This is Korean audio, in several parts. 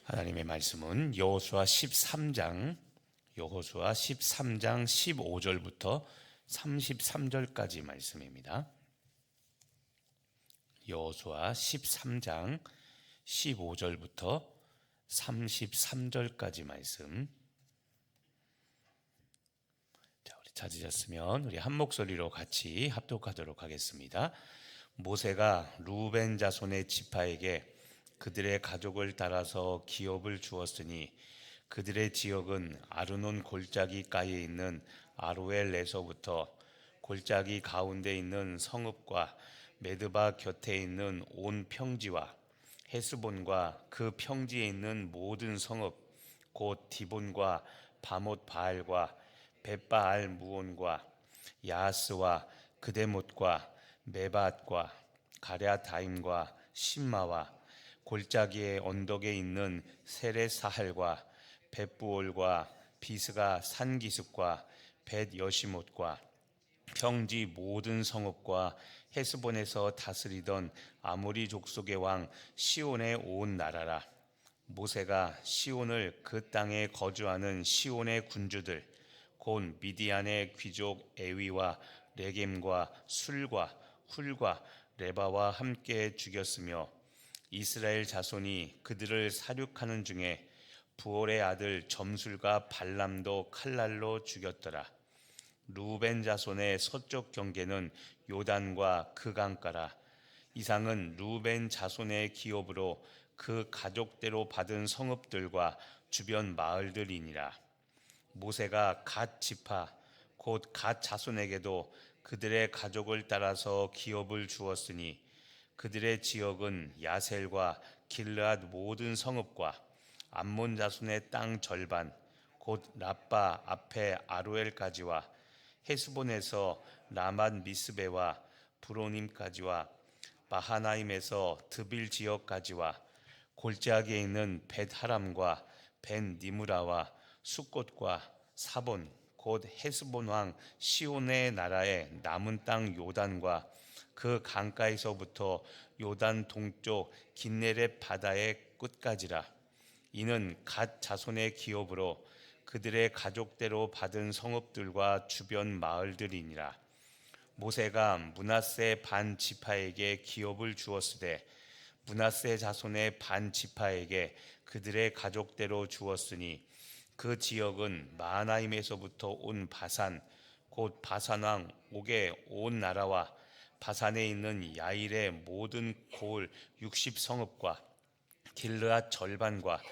하나님의 말씀은 여호수아 13장 15절부터 33절까지 말씀입니다. 여호수아 13장 15절부터 33절까지 말씀. 자, 우리 찾으셨으면 우리 한 목소리로 같이 합독하도록 하겠습니다. 모세가 루벤 자손의 지파에게 그들의 가족을 따라서 기업을 주었으니 그들의 지역은 아르논 골짜기가에 있는 아로엘에서부터 골짜기 가운데 있는 성읍과 메드바 곁에 있는 온 평지와 헤스본과 그 평지에 있는 모든 성읍 곧 디본과 바못 바알과 벳바알 무온과 야하스와 그데못과 메밧과 가랴다임과 심마와 골짜기의 언덕에 있는 세레사할과 벳부올과 비스가 산기슭과 벳여시못과 평지 모든 성읍과 헤스본에서 다스리던 아모리 족속의 왕 시온의 온 나라라. 모세가 시온을 그 땅에 거주하는 시온의 군주들 곧 미디안의 귀족 에위와 레겜과 술과 훌과 레바와 함께 죽였으며 이스라엘 자손이 그들을 사륙하는 중에 부올의 아들 점술과 발람도 칼날로 죽였더라. 루벤 자손의 서쪽 경계는 요단과 그 강가라. 이상은 루벤 자손의 기업으로 그 가족대로 받은 성읍들과 주변 마을들이니라. 모세가 갓 지파 곧 갓 자손에게도 그들의 가족을 따라서 기업을 주었으니 그들의 지역은 야셀과 길르앗 모든 성읍과 암몬 자손의 땅 절반 곧 라빠 앞에 아로엘까지와 헤스본에서 라맛 미스베와 브로님까지와 마하나임에서 드빌 지역까지와 골짜기에 있는 벳하람과 벳니무라와 숫곳과 사본 곧 헤스본 왕 시온의 나라의 남은 땅 요단과 그 강가에서부터 요단 동쪽 긴네렛 바다의 끝까지라. 이는 갓 자손의 기업으로 그들의 가족대로 받은 성읍들과 주변 마을들이니라. 모세가 므낫세 반 지파에게 기업을 주었으되 므낫세 자손의 반 지파에게 그들의 가족대로 주었으니 그 지역은 마하나임에서부터 온 바산 곧 바산 왕 옥의 온 나라와 바산에 있는 야일의 모든 고을 60성읍과 길르앗 절반과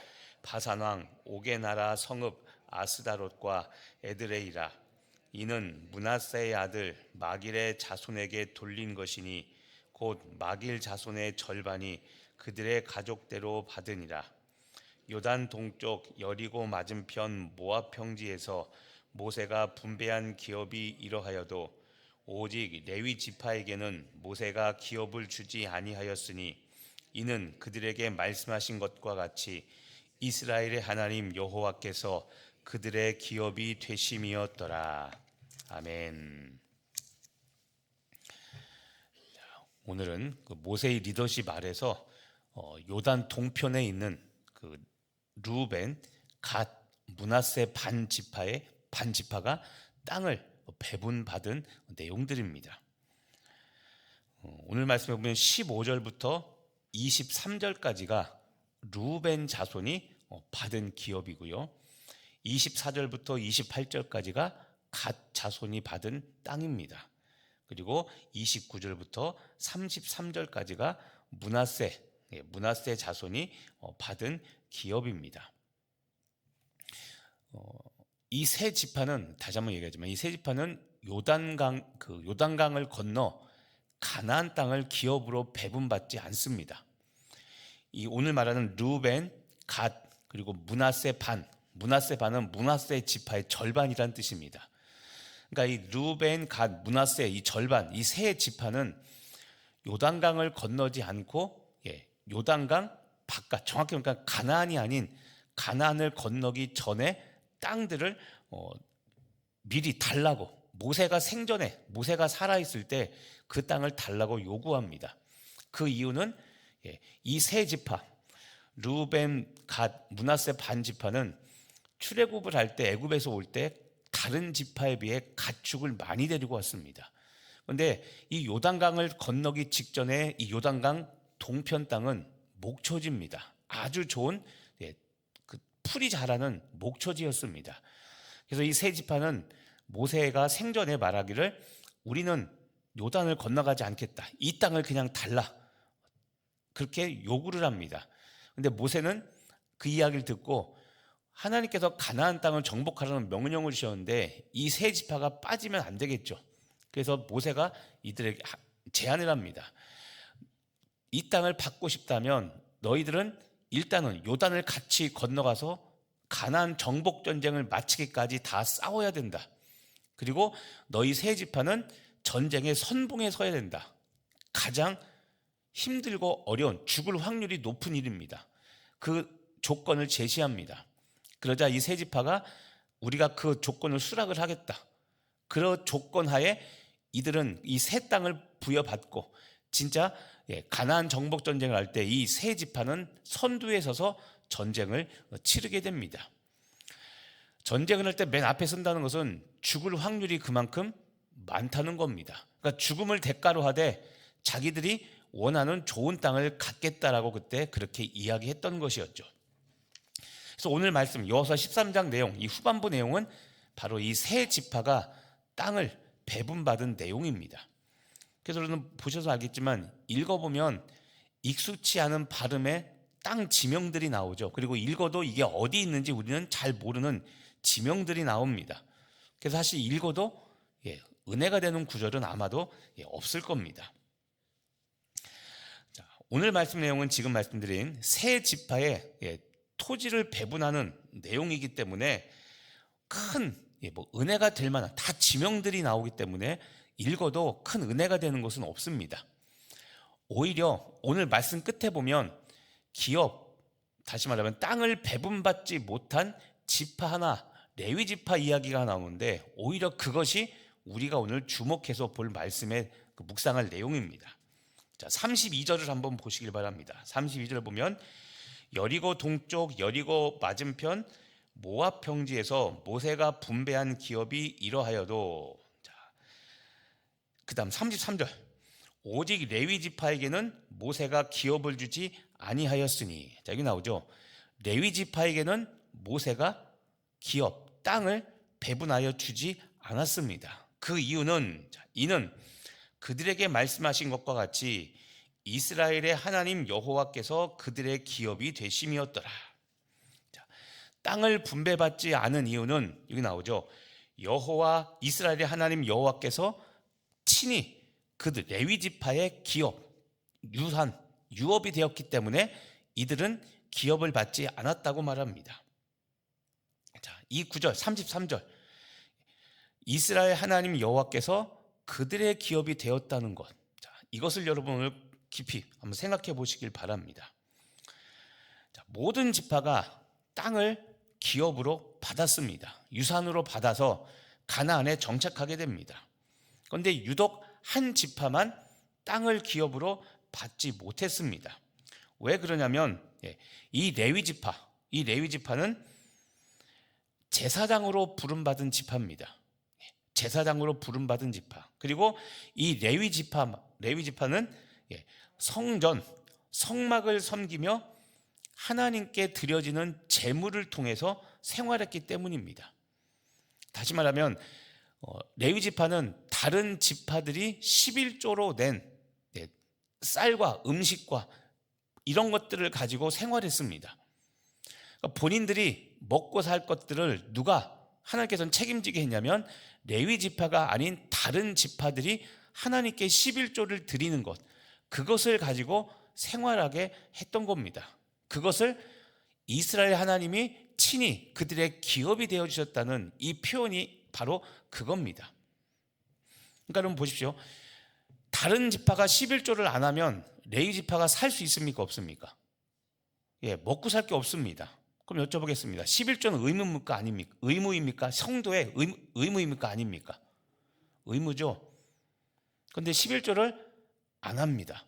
바산 왕 옥의 나라 성읍 아스다롯과 에드레이라. 이는 므낫세의 아들 마길의 자손에게 돌린 것이니 곧 마길 자손의 절반이 그들의 가족대로 받으니라. 요단 동쪽 여리고 맞은편 모압 평지에서 모세가 분배한 기업이 이러하여도 오직 레위 지파에게는 모세가 기업을 주지 아니하였으니 이는 그들에게 말씀하신 것과 같이 이스라엘의 하나님 여호와께서 그들의 기업이 되심이었더라. 아멘. 오늘은 그 모세의 리더십 아래서 요단 동편에 있는 그 루벤, 갓, 므낫세 반 지파가 땅을 배분받은 내용들입니다. 오늘 말씀에 보면 15절부터 23절까지가 루벤 자손이 받은 기업이고요. 24절부터 28절까지가 갓 자손이 받은 땅입니다. 그리고 29절부터 33절까지가 므낫세 자손이 받은 기업입니다. 이 세 지파는 다시 한번 얘기하지만 이 세 지파는 요단강을 건너 가나안 땅을 기업으로 배분받지 않습니다. 이 오늘 말하는 루벤, 갓 그리고 므낫세 반은 므낫세 지파의 절반이란 뜻입니다. 그러니까 이 루벤, 갓, 므낫세 이 절반 이 세 지파는 요단강을 건너지 않고 요단강 바깥 정확히 그러니까 가나안이 아닌 가나안을 건너기 전에 땅들을 미리 달라고 모세가 살아있을 때 그 땅을 달라고 요구합니다. 그 이유는 이 세 지파 르우벤, 갓, 므낫세 반 지파는 출애굽을 할 때 애굽에서 올 때 다른 지파에 비해 가축을 많이 데리고 왔습니다. 그런데 이 요단강을 건너기 직전에 이 요단강 동편 땅은 목초지입니다. 아주 좋은 그 풀이 자라는 목초지였습니다. 그래서 이 세 지파는 모세가 생전에 말하기를 우리는 요단을 건너가지 않겠다. 이 땅을 그냥 달라. 그렇게 요구를 합니다. 근데 모세는 그 이야기를 듣고 하나님께서 가나안 땅을 정복하라는 명령을 주셨는데 이 세 지파가 빠지면 안 되겠죠. 그래서 모세가 이들에게 제안을 합니다. 이 땅을 받고 싶다면 너희들은 일단은 요단을 같이 건너가서 가나안 정복 전쟁을 마치기까지 다 싸워야 된다. 그리고 너희 세 지파는 전쟁의 선봉에 서야 된다. 가장 힘들고 어려운, 죽을 확률이 높은 일입니다. 그 조건을 제시합니다. 그러자 이 세 지파가 우리가 그 조건을 수락을 하겠다. 그런 조건 하에 이들은 이 새 땅을 부여받고 진짜 가나안 정복 전쟁을 할 때 이 세 지파는 선두에 서서 전쟁을 치르게 됩니다. 전쟁을 할 때 맨 앞에 선다는 것은 죽을 확률이 그만큼 많다는 겁니다. 그러니까 죽음을 대가로 하되 자기들이 원하는 좋은 땅을 갖겠다라고 그때 그렇게 이야기했던 것이었죠. 그래서 오늘 말씀 여호수아 13장 내용, 이 후반부 내용은 바로 이 세 지파가 땅을 배분받은 내용입니다. 그래서 여러분 보셔서 알겠지만 읽어보면 익숙치 않은 발음의 땅 지명들이 나오죠. 그리고 읽어도 이게 어디 있는지 우리는 잘 모르는 지명들이 나옵니다. 그래서 사실 읽어도 은혜가 되는 구절은 아마도 없을 겁니다. 자, 오늘 말씀 내용은 지금 말씀드린 세 지파의 토지를 배분하는 내용이기 때문에 큰 은혜가 될 만한 다 지명들이 나오기 때문에 읽어도 큰 은혜가 되는 것은 없습니다. 오히려 오늘 말씀 끝에 보면 기업, 다시 말하면 땅을 배분받지 못한 지파 하나, 레위 지파 이야기가 나오는데 오히려 그것이 우리가 오늘 주목해서 볼 말씀의 묵상할 내용입니다. 자, 32절을 한번 보시길 바랍니다. 32절 보면 여리고 동쪽 여리고 맞은편 모압 평지에서 모세가 분배한 기업이 이러하여도, 그 다음 33절 오직 레위 지파에게는 모세가 기업을 주지 아니하였으니. 자, 여기 나오죠. 레위 지파에게는 모세가 기업, 땅을 배분하여 주지 않았습니다. 그 이유는, 이는 그들에게 말씀하신 것과 같이 이스라엘의 하나님 여호와께서 그들의 기업이 되심이었더라. 자, 땅을 분배받지 않은 이유는 여기 나오죠. 여호와, 이스라엘의 하나님 여호와께서 친히 그들 레위 지파의 기업, 유업이 되었기 때문에 이들은 기업을 받지 않았다고 말합니다. 자, 이 구절 33절 이스라엘 하나님 여호와께서 그들의 기업이 되었다는 것, 자, 이것을 여러분 오늘 깊이 한번 생각해 보시길 바랍니다. 자, 모든 지파가 땅을 기업으로 받았습니다. 유산으로 받아서 가나안에 정착하게 됩니다. 그런데 유독 한 지파만 땅을 기업으로 받지 못했습니다. 왜 그러냐면 이 레위 지파는 제사장으로 부름받은 지파입니다. 제사장으로 부름받은 지파. 그리고 이 레위 지파는 성전, 성막을 섬기며 하나님께 드려지는 제물을 통해서 생활했기 때문입니다. 다시 말하면 레위 지파는 다른 지파들이 11조로 낸 쌀과 음식과 이런 것들을 가지고 생활했습니다. 그러니까 본인들이 먹고 살 것들을 누가 하나님께서는 책임지게 했냐면 레위 지파가 아닌 다른 지파들이 하나님께 11조를 드리는 것, 그것을 가지고 생활하게 했던 겁니다. 그것을 이스라엘 하나님이 친히 그들의 기업이 되어주셨다는 이 표현이 바로 그겁니다. 그러니까 여러분 보십시오. 다른 지파가 11조를 안 하면 레위 지파가 살 수 있습니까? 없습니까? 먹고 살 게 없습니다. 그럼 여쭤보겠습니다. 11조는 의무입니까? 아닙니까? 의무입니까? 성도의 의무입니까? 아닙니까? 의무죠. 그런데 11조를 안 합니다.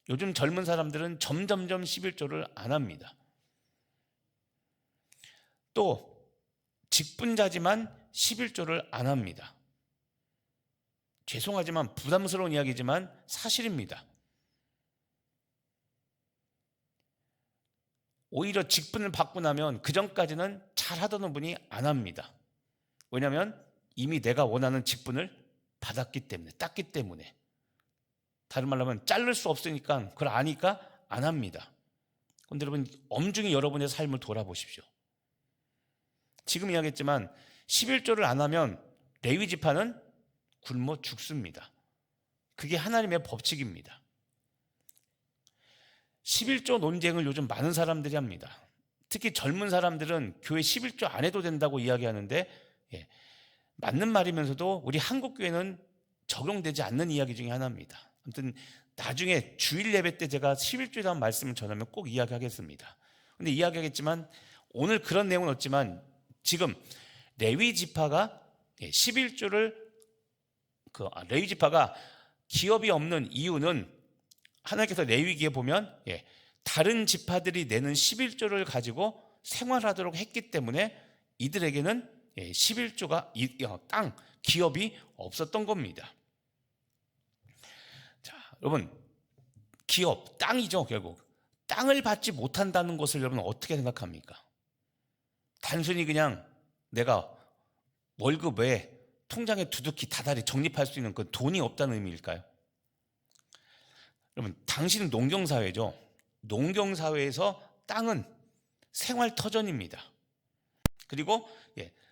요즘 젊은 사람들은 점점점 11조를 안 합니다. 또 직분자지만 11조를 안 합니다. 죄송하지만 부담스러운 이야기지만 사실입니다. 오히려 직분을 받고 나면 그전까지는 잘하던 분이 안 합니다. 왜냐하면 이미 내가 원하는 직분을 받았기 때문에, 땄기 때문에. 다른 말로 하면 자를 수 없으니까 그걸 아니까 안 합니다. 그런데 여러분, 엄중히 여러분의 삶을 돌아보십시오. 지금 이야기했지만 11조를 안 하면 레위 지파는 굶어 죽습니다. 그게 하나님의 법칙입니다. 11조 논쟁을 요즘 많은 사람들이 합니다. 특히 젊은 사람들은 교회 11조 안 해도 된다고 이야기하는데, 맞는 말이면서도 우리 한국교회는 적용되지 않는 이야기 중에 하나입니다. 아무튼 나중에 주일 예배 때 제가 11조에 대한 말씀을 전하면 꼭 이야기하겠습니다. 근데 이야기하겠지만 오늘 그런 내용은 없지만 지금 레위 지파가 11조를 레위 지파가 기업이 없는 이유는 하나님께서 레위기에 보면 다른 지파들이 내는 11조를 가지고 생활하도록 했기 때문에 이들에게는 11조가 땅 기업이 없었던 겁니다. 자, 여러분, 기업 땅이죠. 결국 땅을 받지 못한다는 것을 여러분 어떻게 생각합니까? 단순히 그냥 내가 월급 외에 통장에 두둑히 다달이 적립할 수 있는 그 돈이 없다는 의미일까요? 여러분, 당신은 농경사회죠. 농경사회에서 땅은 생활터전입니다. 그리고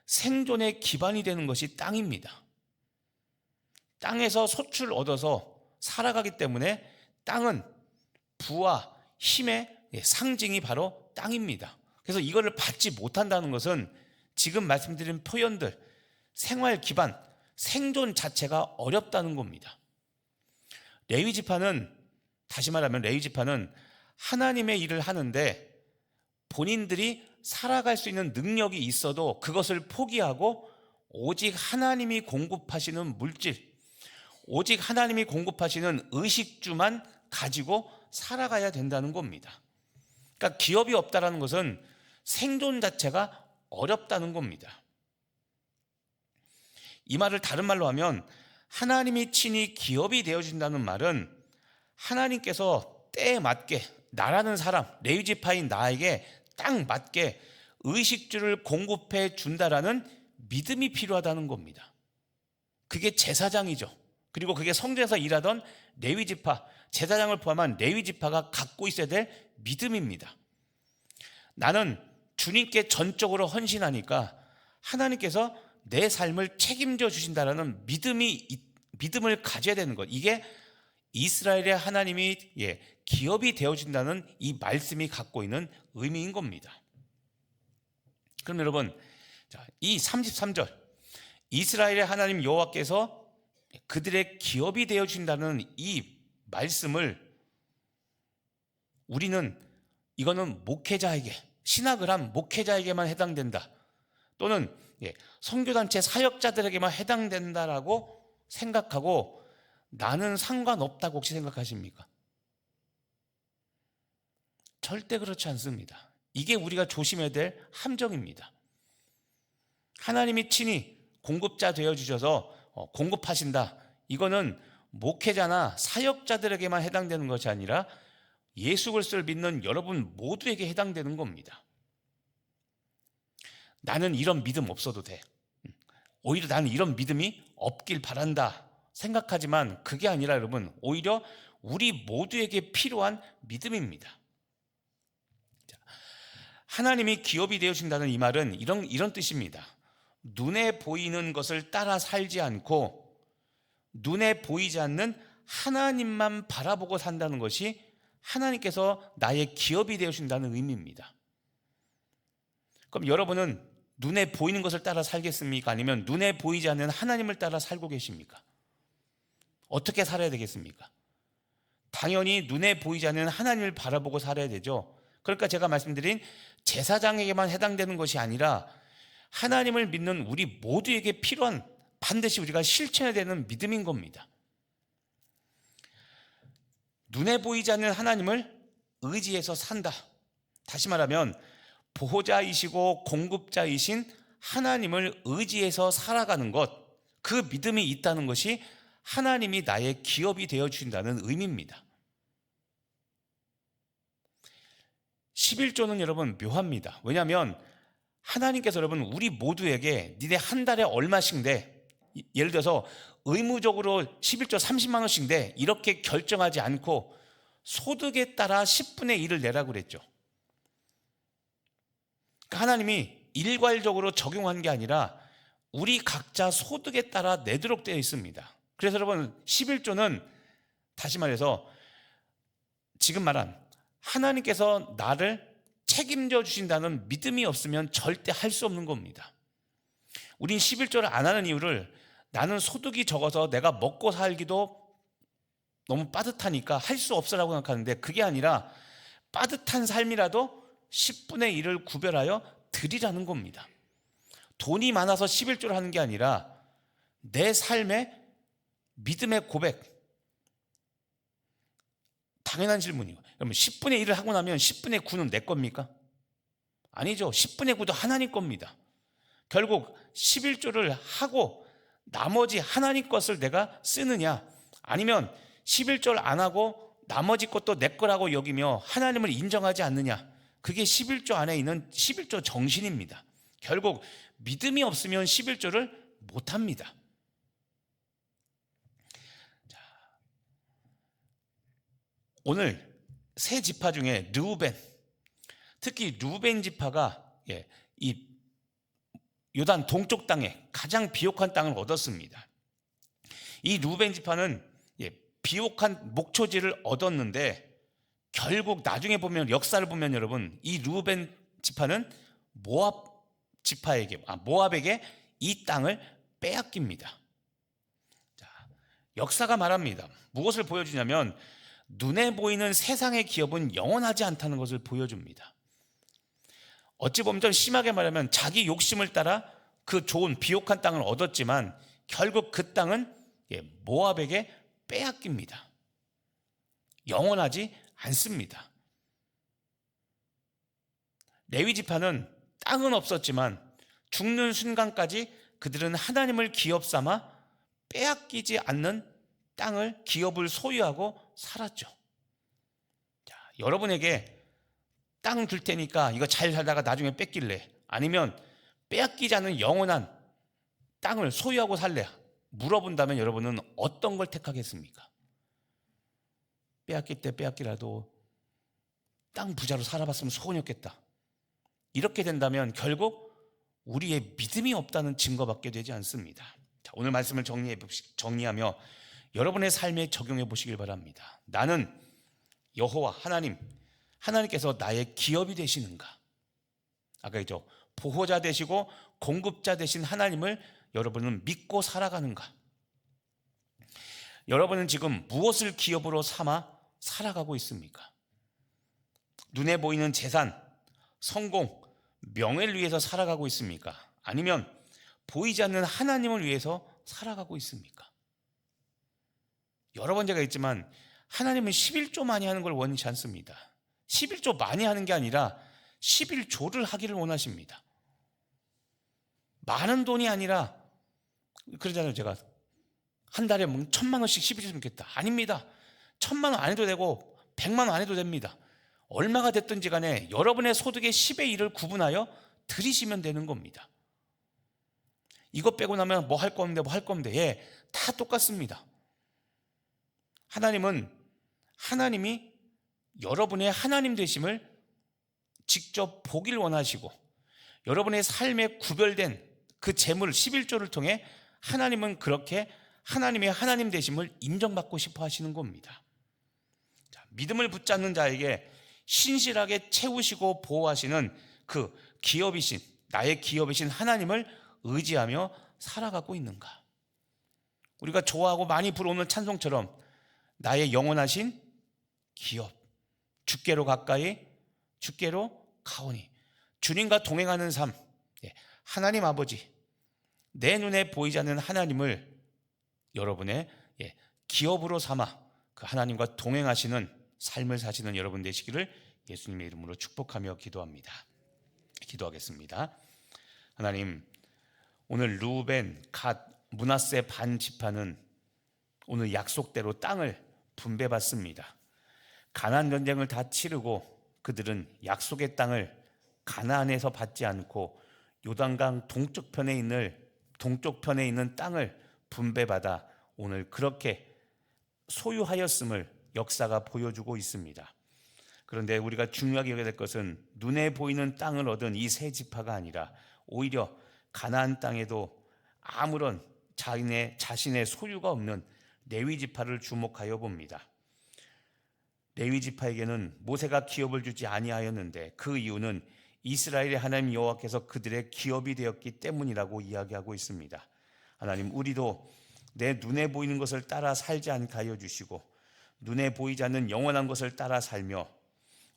생존의 기반이 되는 것이 땅입니다. 땅에서 소출을 얻어서 살아가기 때문에 땅은 부와 힘의 상징이 바로 땅입니다. 그래서 이거를 받지 못한다는 것은 지금 말씀드린 표현들, 생활 기반, 생존 자체가 어렵다는 겁니다. 레위 지파는, 다시 말하면 레위 지파는 하나님의 일을 하는데 본인들이 살아갈 수 있는 능력이 있어도 그것을 포기하고 오직 하나님이 공급하시는 물질, 오직 하나님이 공급하시는 의식주만 가지고 살아가야 된다는 겁니다. 그러니까 기업이 없다는 것은 생존 자체가 어렵다는 겁니다. 이 말을 다른 말로 하면 하나님이 친히 기업이 되어준다는 말은 하나님께서 때에 맞게 나라는 사람, 레위 지파인 나에게 딱 맞게 의식주를 공급해 준다라는 믿음이 필요하다는 겁니다. 그게 제사장이죠. 그리고 그게 성전에서 일하던 레위 지파, 제사장을 포함한 레위 지파가 갖고 있어야 될 믿음입니다. 나는 주님께 전적으로 헌신하니까 하나님께서 내 삶을 책임져 주신다라는 믿음을 가져야 되는 것. 이게 이스라엘의 하나님이 기업이 되어준다는 이 말씀이 갖고 있는 의미인 겁니다. 그럼 여러분, 이 33절 이스라엘의 하나님 여호와께서 그들의 기업이 되어준다는 이 말씀을 우리는 이거는 목회자에게, 신학을 한 목회자에게만 해당된다, 또는 선교단체 사역자들에게만 해당된다라고 생각하고 나는 상관없다고 혹시 생각하십니까? 절대 그렇지 않습니다. 이게 우리가 조심해야 될 함정입니다. 하나님이 친히 공급자 되어주셔서 공급하신다, 이거는 목회자나 사역자들에게만 해당되는 것이 아니라 예수 그리스도를 믿는 여러분 모두에게 해당되는 겁니다. 나는 이런 믿음 없어도 돼, 오히려 나는 이런 믿음이 없길 바란다 생각하지만 그게 아니라 여러분, 오히려 우리 모두에게 필요한 믿음입니다. 하나님이 기업이 되어준다는 이 말은 이런 뜻입니다. 눈에 보이는 것을 따라 살지 않고 눈에 보이지 않는 하나님만 바라보고 산다는 것이 하나님께서 나의 기업이 되어준다는 의미입니다. 그럼 여러분은 눈에 보이는 것을 따라 살겠습니까? 아니면 눈에 보이지 않는 하나님을 따라 살고 계십니까? 어떻게 살아야 되겠습니까? 당연히 눈에 보이지 않는 하나님을 바라보고 살아야 되죠. 그러니까 제가 말씀드린 제사장에게만 해당되는 것이 아니라 하나님을 믿는 우리 모두에게 필요한, 반드시 우리가 실천해야 되는 믿음인 겁니다. 눈에 보이지 않는 하나님을 의지해서 산다. 다시 말하면 보호자이시고 공급자이신 하나님을 의지해서 살아가는 것, 그 믿음이 있다는 것이 하나님이 나의 기업이 되어 주신다는 의미입니다. 11조는 여러분 묘합니다. 왜냐하면 하나님께서 여러분 우리 모두에게 니네 한 달에 얼마씩 내, 예를 들어서 의무적으로 11조 30만 원씩 내, 이렇게 결정하지 않고 소득에 따라 10분의 1을 내라고 그랬죠. 그러니까 하나님이 일괄적으로 적용한 게 아니라 우리 각자 소득에 따라 내도록 되어 있습니다. 그래서 여러분 11조는 다시 말해서 지금 말한 하나님께서 나를 책임져 주신다는 믿음이 없으면 절대 할 수 없는 겁니다. 우린 11조를 안 하는 이유를 나는 소득이 적어서 내가 먹고 살기도 너무 빠듯하니까 할 수 없으라고 생각하는데, 그게 아니라 빠듯한 삶이라도 10분의 1을 구별하여 드리라는 겁니다. 돈이 많아서 11조를 하는 게 아니라 내 삶의 믿음의 고백. 당연한 질문이에요. 그러면 10분의 1을 하고 나면 10분의 9는 내 겁니까? 아니죠. 10분의 9도 하나님 겁니다. 결국 11조를 하고 나머지 하나님 것을 내가 쓰느냐, 아니면 11조를 안 하고 나머지 것도 내 거라고 여기며 하나님을 인정하지 않느냐, 그게 11조 안에 있는 11조 정신입니다. 결국 믿음이 없으면 11조를 못합니다. 오늘 세 지파 중에 르우벤, 특히 르우벤 지파가 이 요단 동쪽 땅에 가장 비옥한 땅을 얻었습니다. 이 르우벤 지파는 비옥한 목초지를 얻었는데 결국 나중에 보면, 역사를 보면 여러분, 이 르우벤 지파는 모압에게 이 땅을 빼앗깁니다. 자, 역사가 말합니다. 무엇을 보여주냐면 눈에 보이는 세상의 기업은 영원하지 않다는 것을 보여줍니다. 어찌 보면 좀 심하게 말하면 자기 욕심을 따라 그 좋은 비옥한 땅을 얻었지만 결국 그 땅은 모압에게 빼앗깁니다. 영원하지 않습니다. 레위 지파는 땅은 없었지만 죽는 순간까지 그들은 하나님을 기업 삼아 빼앗기지 않는 땅을, 기업을 소유하고 살았죠. 자, 여러분에게 땅 줄 테니까 이거 잘 살다가 나중에 뺏길래, 아니면 빼앗기지 않는 영원한 땅을 소유하고 살래? 물어본다면 여러분은 어떤 걸 택하겠습니까? 빼앗길 때 빼앗기라도 땅 부자로 살아봤으면 소원이었겠다. 이렇게 된다면 결국 우리의 믿음이 없다는 증거밖에 되지 않습니다. 자, 오늘 말씀을 정리하며 여러분의 삶에 적용해 보시길 바랍니다. 나는 여호와 하나님께서 나의 기업이 되시는가? 아까 했죠. 보호자 되시고 공급자 되신 하나님을 여러분은 믿고 살아가는가? 여러분은 지금 무엇을 기업으로 삼아 살아가고 있습니까? 눈에 보이는 재산, 성공, 명예를 위해서 살아가고 있습니까? 아니면 보이지 않는 하나님을 위해서 살아가고 있습니까? 여러 번 제가 했지만 하나님은 11조 많이 하는 걸 원치 않습니다. 11조 많이 하는 게 아니라 11조를 하기를 원하십니다. 많은 돈이 아니라, 그러잖아요. 제가 한 달에 1,000만 원씩 11조 줬으면 좋겠다. 아닙니다. 1,000만 원 안 해도 되고 100만 원 안 해도 됩니다. 얼마가 됐든지 간에 여러분의 소득의 10의 1을 구분하여 드리시면 되는 겁니다. 이것 빼고 나면 뭐 할 거 없는데, 뭐 할 거 없는데, 다 똑같습니다. 하나님이 여러분의 하나님 되심을 직접 보길 원하시고, 여러분의 삶에 구별된 그 재물 11조를 통해 하나님은 그렇게 하나님의 하나님 되심을 인정받고 싶어 하시는 겁니다. 자, 믿음을 붙잡는 자에게 신실하게 채우시고 보호하시는 그 기업이신, 나의 기업이신 하나님을 의지하며 살아가고 있는가? 우리가 좋아하고 많이 부르는 찬송처럼 나의 영원하신 기업, 주께로 가까이, 주께로 가오니, 주님과 동행하는 삶, 하나님 아버지, 내 눈에 보이지 않는 하나님을 여러분의 기업으로 삼아 그 하나님과 동행하시는 삶을 사시는 여러분 되시기를 예수님의 이름으로 축복하며 기도합니다. 기도하겠습니다. 하나님, 오늘 루벤, 갓, 므낫세 반 지파는 오늘 약속대로 땅을 분배받습니다. 가나안 전쟁을 다 치르고 그들은 약속의 땅을 가나안에서 받지 않고 요단강 동쪽 편에 있는 땅을 분배받아 오늘 그렇게 소유하였음을 역사가 보여주고 있습니다. 그런데 우리가 중요하게 여겨야 될 것은 눈에 보이는 땅을 얻은 이 세 지파가 아니라 오히려 가나안 땅에도 아무런 자신의 소유가 없는 레위 지파를 주목하여 봅니다. 레위 지파에게는 모세가 기업을 주지 아니하였는데 그 이유는 이스라엘의 하나님 여호와께서 그들의 기업이 되었기 때문이라고 이야기하고 있습니다. 하나님, 우리도 내 눈에 보이는 것을 따라 살지 않게 하여 주시고 눈에 보이지 않는 영원한 것을 따라 살며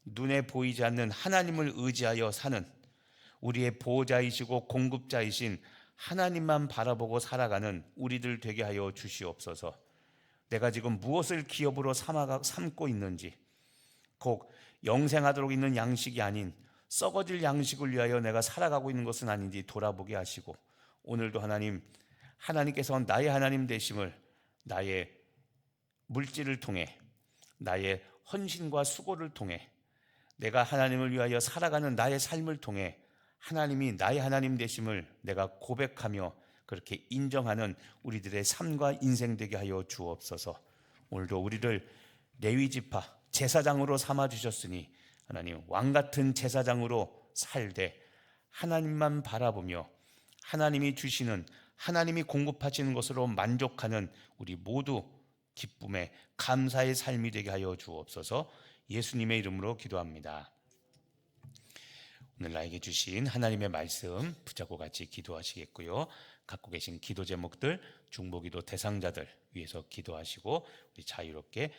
눈에 보이지 않는 하나님을 의지하여 사는 우리의 보호자이시고 공급자이신 하나님만 바라보고 살아가는 우리들 되게 하여 주시옵소서. 내가 지금 무엇을 기업으로 삼고 있는지, 곧 영생하도록 있는 양식이 아닌 썩어질 양식을 위하여 내가 살아가고 있는 것은 아닌지 돌아보게 하시고, 오늘도 하나님께서 나의 하나님 되심을 나의 물질을 통해, 나의 헌신과 수고를 통해, 내가 하나님을 위하여 살아가는 나의 삶을 통해 하나님이 나의 하나님 되심을 내가 고백하며 그렇게 인정하는 우리들의 삶과 인생 되게 하여 주옵소서. 오늘도 우리를 레위 지파 제사장으로 삼아 주셨으니 하나님, 왕 같은 제사장으로 살되 하나님만 바라보며 하나님이 주시는, 하나님이 공급하시는 것으로 만족하는 우리 모두 기쁨의 감사의 삶이 되게 하여 주옵소서. 예수님의 이름으로 기도합니다. 오늘 나에게 주신 하나님의 말씀 붙잡고 같이 기도하시겠고요. 갖고 계신 기도 제목들, 중보기도 대상자들 위해서 기도하시고 우리 자유롭게